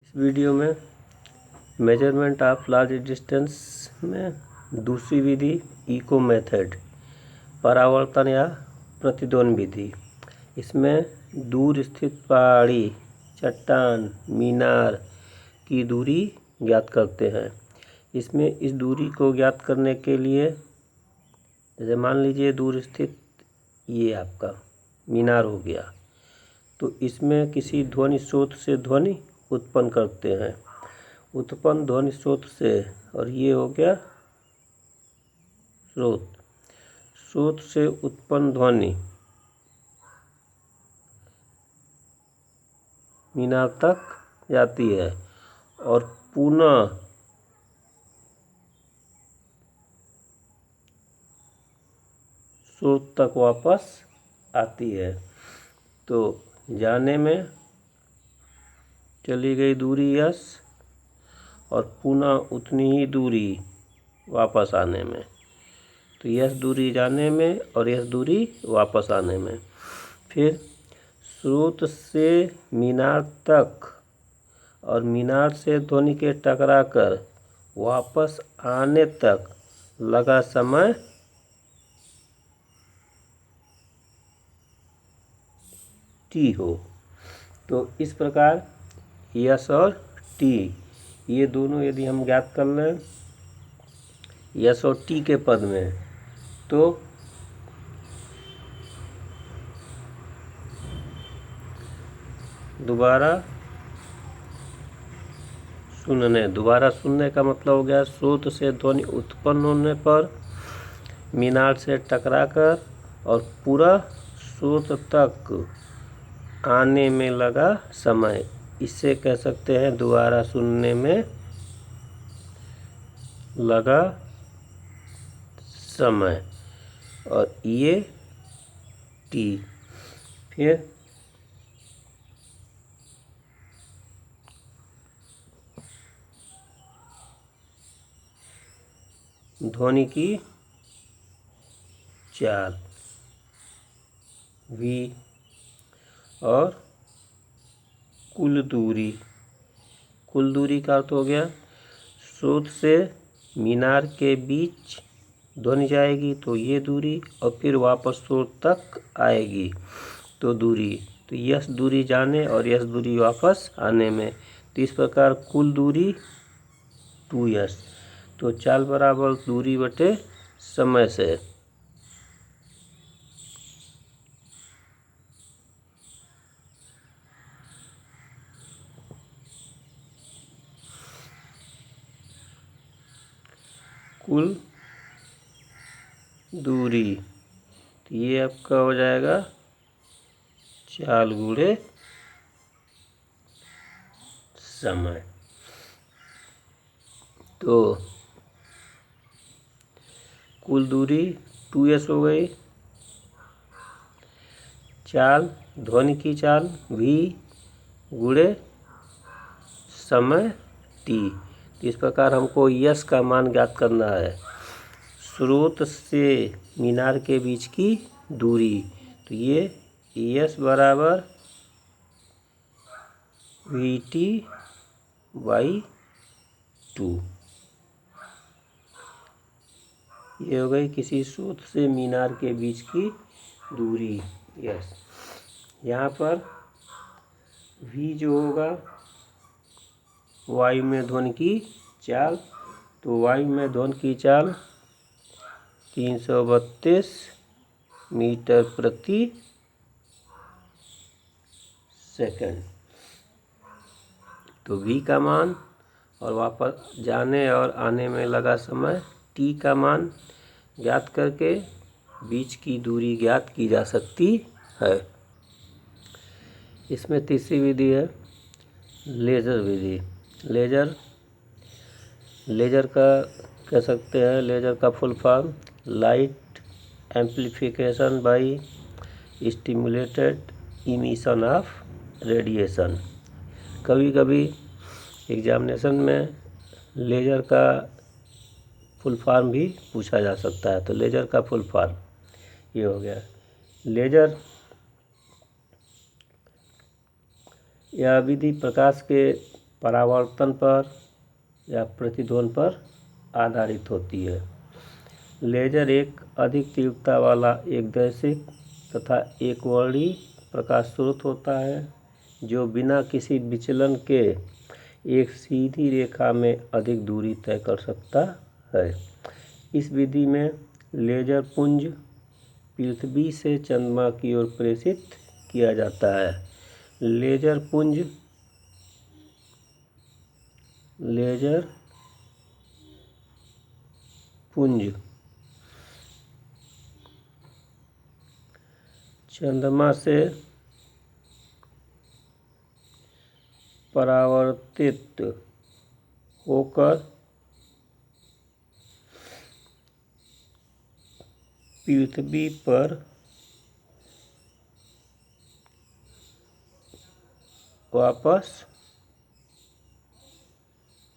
इस वीडियो में measurement of large distance में दूसरी विधि इको मेथड, परावर्तन या प्रतिध्वनि विधि। इसमें दूर स्थित पहाड़ी, चट्टान, मीनार की दूरी ज्ञात करते हैं। इसमें इस दूरी को ज्ञात करने के लिए, जैसे मान लीजिए दूर स्थित ये आपका मीनार हो गया, तो इसमें किसी ध्वनि स्रोत से ध्वनि उत्पन्न करते हैं। उत्पन्न ध्वनि स्रोत से, और ये हो गया स्रोत से उत्पन्न ध्वनि मीनार तक जाती है और पुनः स्रोत तक वापस आती है। तो जाने में चली गई दूरी यस, और पुनः उतनी ही दूरी वापस आने में। तो यस दूरी जाने में और यस दूरी वापस आने में। फिर स्रोत से मीनार तक और मीनार से ध्वनि के टकराकर वापस आने तक लगा समय टी हो। तो इस प्रकार यस और टी, ये दोनों यदि हम ज्ञात कर लें यस और टी के पद में, तो दोबारा सुनने का मतलब हो गया स्रोत से ध्वनि उत्पन्न होने पर मीनार से टकराकर और पूरा स्रोत तक आने में लगा समय। इससे कह सकते हैं दोबारा सुनने में लगा समय, और ये टी। फिर ध्वनि की चाल वी और कुल दूरी का अर्थ हो गया स्रोत से मीनार के बीच ध्वनि जाएगी तो ये दूरी, और फिर वापस स्रोत तक आएगी तो दूरी। तो यस दूरी जाने और यस दूरी वापस आने में। तो इस प्रकार कुल दूरी 2s। तो चाल बराबर दूरी बटे समय से। कुल दूरी, तो ये आपका हो जाएगा चाल गुणे समय। तो कुल दूरी 2s हो गई, चाल ध्वनि की चाल v गुणे समय t। इस प्रकार हमको यस का मान ज्ञात करना है, स्रोत से मीनार के बीच की दूरी। तो ये यस बराबर VT/2। ये हो गई किसी स्रोत से मीनार के बीच की दूरी यस। यहाँ पर V जो होगा वायु में ध्वनि की चाल, तो वायु में ध्वनि की चाल 332 मीटर प्रति सेकंड। तो v का मान और वापस जाने और आने में लगा समय t का मान ज्ञात करके बीच की दूरी ज्ञात की जा सकती है। इसमें तीसरी विधि है लेज़र विधि। लेज़र का कह सकते हैं, लेज़र का full form light amplification by stimulated emission of radiation. कभी कभी एग्जामिनेशन में लेज़र का फुल फॉर्म भी पूछा जा सकता है। तो लेज़र का फुल फॉर्म ये हो गया। लेज़र यह विधि प्रकाश के परावर्तन पर या प्रतिध्वनि पर आधारित होती है। लेजर एक अधिक तीव्रता वाला एकदैशिक तथा एकवर्णी प्रकाश स्रोत होता है जो बिना किसी विचलन के एक सीधी रेखा में अधिक दूरी तय कर सकता है। इस विधि में लेजर पुंज पृथ्वी से चंद्रमा की ओर प्रेषित किया जाता है। लेजर पुंज चंद्रमा से परावर्तित होकर पृथ्वी पर वापस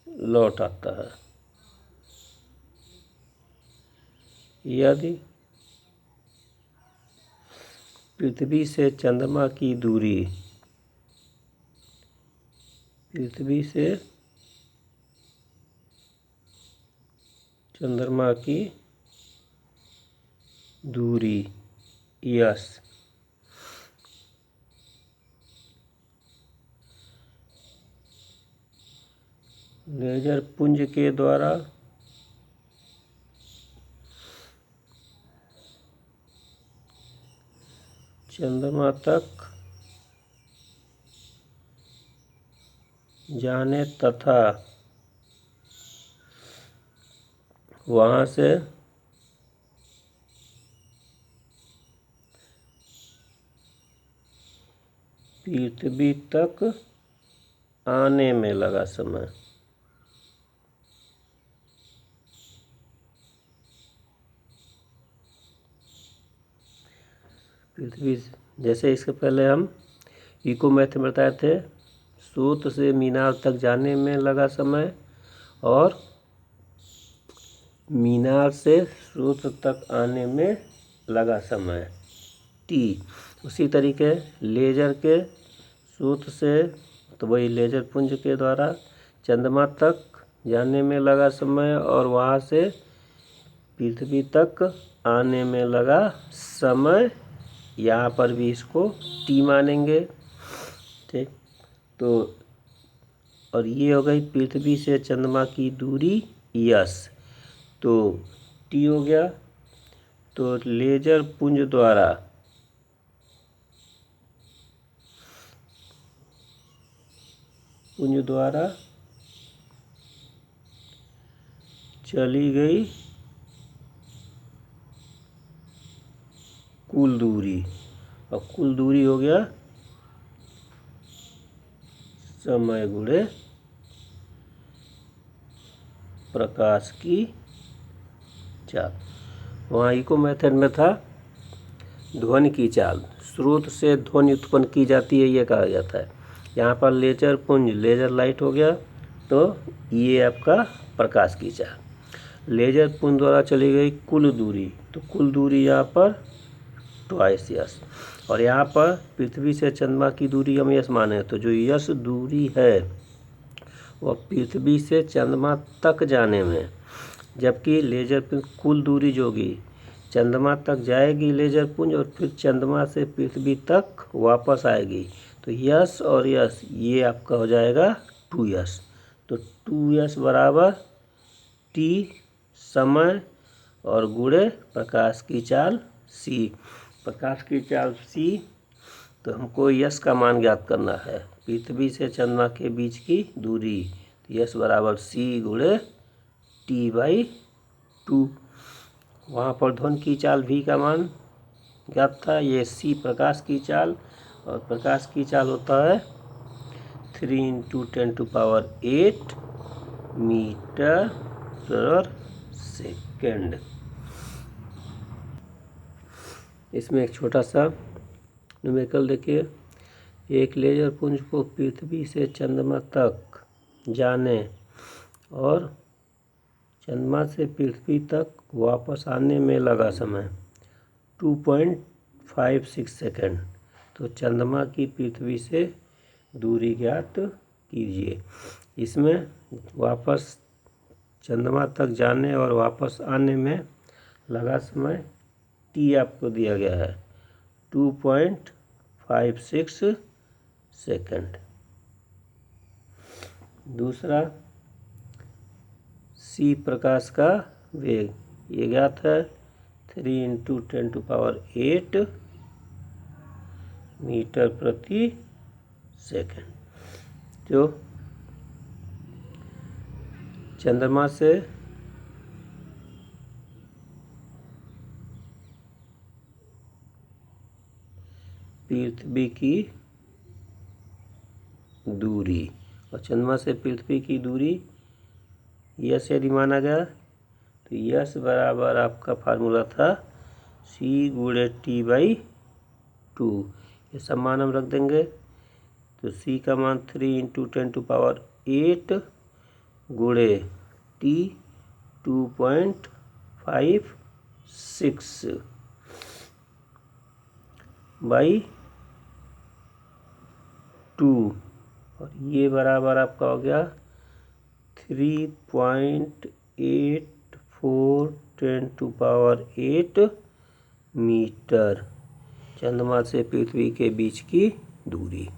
लौट आता है। यदि पृथ्वी से चंद्रमा की दूरी यस लेजर पुंज के द्वारा चंद्रमा तक जाने तथा वहां से पृथ्वी तक आने में लगा समय। पृथ्वी जैसे इसके पहले हम इको मैथ में बताए थे, स्रोत से मीनार तक जाने में लगा समय और मीनार से स्रोत तक आने में लगा समय टी। उसी तरीके लेजर के स्रोत से तो वही लेजर पुंज के द्वारा चंद्रमा तक जाने में लगा समय और वहाँ से पृथ्वी तक आने में लगा समय। यहाँ पर भी इसको टी मानेंगे, ठीक। तो और ये हो गई पृथ्वी से चंद्रमा की दूरी यस, तो टी हो गया। तो लेजर पुंज द्वारा चली गई कुल दूरी, और कुल दूरी हो गया समय गुणे प्रकाश की चाल। वहाँ इको मेथड में था ध्वनि की चाल, स्रोत से ध्वनि उत्पन्न की जाती है, ये कहा जाता है। यहाँ पर लेजर पुंज लेजर लाइट हो गया, तो ये आपका प्रकाश की चाल। लेजर पुंज द्वारा चली गई कुल दूरी, तो कुल दूरी यहाँ पर ट्वाइस यस। और यहाँ पर पृथ्वी से चंद्रमा की दूरी हम यस माने, तो जो यस दूरी है वह पृथ्वी से चंद्रमा तक जाने में, जबकि लेजर पुंज कुल दूरी जो होगी चंद्रमा तक जाएगी लेजर पुंज और फिर चंद्रमा से पृथ्वी तक वापस आएगी, तो यस और यस ये आपका हो जाएगा 2s। तो 2s बराबर टी समय और गुणे प्रकाश की चाल c। प्रकाश की चाल c, तो हमको यस का मान ज्ञात करना है, पृथ्वी से चंद्रमा के बीच की दूरी। तो यस बराबर c गुणे t/2। वहाँ पर ध्वनि की चाल v का मान ज्ञात था, ये c प्रकाश की चाल, और प्रकाश की चाल होता है 3 × 10⁸ मीटर पर सेकेंड। इसमें एक छोटा सा न्यूमेरिकल देखिए, एक लेजर पुंज को पृथ्वी से चंद्रमा तक जाने और चंद्रमा से पृथ्वी तक वापस आने में लगा समय 2.56 सेकेंड। तो चंद्रमा की पृथ्वी से दूरी ज्ञात कीजिए। इसमें वापस चंद्रमा तक जाने और वापस आने में लगा समय t आपको दिया गया है 2.56 सेकंड। दूसरा, c प्रकाश का वेग, ये ज्ञात है 3 × 10⁸ मीटर प्रति सेकंड। जो चंद्रमा से पृथ्वी की दूरी, और चंद्रमा से पृथ्वी की दूरी यस यदि माना गया तो यस बराबर आपका फार्मूला था c × t/2। ये सब मान हम रख देंगे तो c का मान 3 × 10⁸ गुणे t 2.56 / 2, और ये बराबर आपका हो गया 3.84 × 10⁸ मीटर, चंद्रमा से पृथ्वी के बीच की दूरी।